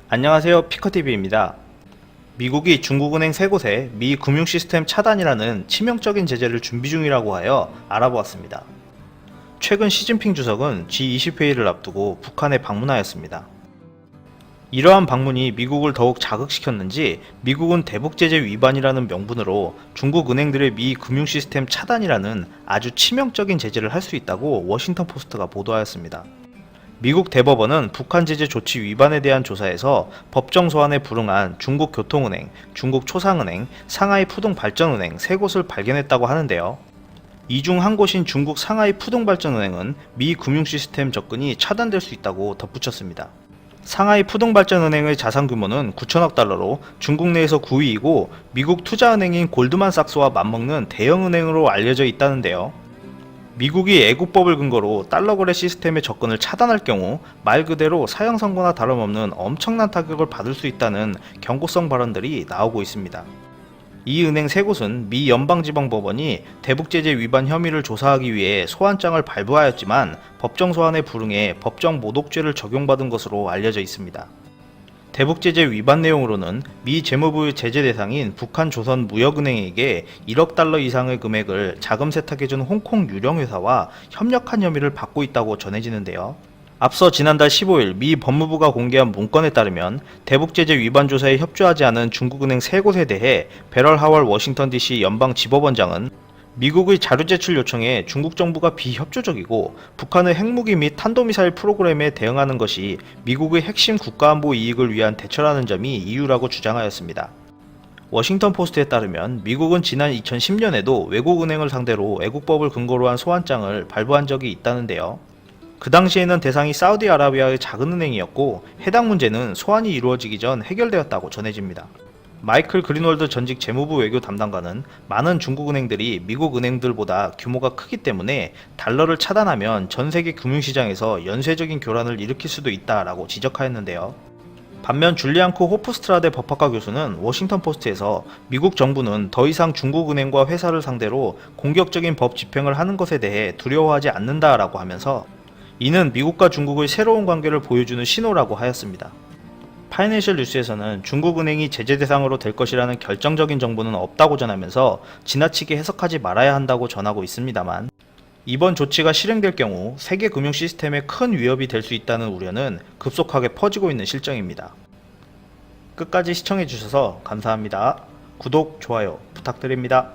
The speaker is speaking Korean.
안녕하세요, 피커TV입니다. 미국이 중국은행 3곳에 미 금융시스템 차단이라는 치명적인 제재를 준비 중이라고 하여 알아보았습니다. 최근 시진핑 주석은 G20 회의를 앞두고 북한에 방문하였습니다. 이러한 방문이 미국을 더욱 자극시켰는지 미국은 대북제재 위반이라는 명분으로 중국 은행들의 미 금융시스템 차단이라는 아주 치명적인 제재를 할 수 있다고 워싱턴 포스트가 보도하였습니다. 미국 대법원은 북한 제재 조치 위반에 대한 조사에서 법정 소환에 불응한 중국교통은행, 중국초상은행, 상하이 푸둥발전은행 3곳을 발견했다고 하는데요. 이 중 한 곳인 중국 상하이 푸둥발전은행은 미 금융시스템 접근이 차단될 수 있다고 덧붙였습니다. 상하이 푸둥발전은행의 자산 규모는 9천억 달러로 중국 내에서 9위이고 미국 투자은행인 골드만삭스와 맞먹는 대형은행으로 알려져 있다는데요. 미국이 애국법을 근거로 달러 거래 시스템의 접근을 차단할 경우 말 그대로 사형 선고나 다름없는 엄청난 타격을 받을 수 있다는 경고성 발언들이 나오고 있습니다. 이 은행 3곳은 미 연방지방법원이 대북제재 위반 혐의를 조사하기 위해 소환장을 발부하였지만 법정 소환에 불응해 법정 모독죄를 적용받은 것으로 알려져 있습니다. 대북제재 위반 내용으로는 미 재무부의 제재 대상인 북한조선무역은행에게 1억 달러 이상의 금액을 자금 세탁해준 홍콩 유령회사와 협력한 혐의를 받고 있다고 전해지는데요. 앞서 지난달 15일 미 법무부가 공개한 문건에 따르면 대북제재 위반 조사에 협조하지 않은 중국은행 3곳에 대해 베럴 하월 워싱턴 DC 연방지법원장은 미국의 자료 제출 요청에 중국 정부가 비협조적이고 북한의 핵무기 및 탄도미사일 프로그램에 대응하는 것이 미국의 핵심 국가안보 이익을 위한 대처라는 점이 이유라고 주장하였습니다. 워싱턴 포스트에 따르면 미국은 지난 2010년에도 외국은행을 상대로 애국법을 근거로 한 소환장을 발부한 적이 있다는데요. 그 당시에는 대상이 사우디아라비아의 작은 은행이었고 해당 문제는 소환이 이루어지기 전 해결되었다고 전해집니다. 마이클 그린월드 전직 재무부 외교 담당관은 많은 중국 은행들이 미국 은행들보다 규모가 크기 때문에 달러를 차단하면 전 세계 금융시장에서 연쇄적인 교란을 일으킬 수도 있다라고 지적하였는데요. 반면 줄리안코 호프스트라데 법학과 교수는 워싱턴 포스트에서 미국 정부는 더 이상 중국 은행과 회사를 상대로 공격적인 법 집행을 하는 것에 대해 두려워하지 않는다라고 하면서 이는 미국과 중국의 새로운 관계를 보여주는 신호라고 하였습니다. 파이낸셜 뉴스에서는 중국은행이 제재 대상으로 될 것이라는 결정적인 정보는 없다고 전하면서 지나치게 해석하지 말아야 한다고 전하고 있습니다만 이번 조치가 실행될 경우 세계 금융 시스템에 큰 위협이 될 수 있다는 우려는 급속하게 퍼지고 있는 실정입니다. 끝까지 시청해주셔서 감사합니다. 구독, 좋아요 부탁드립니다.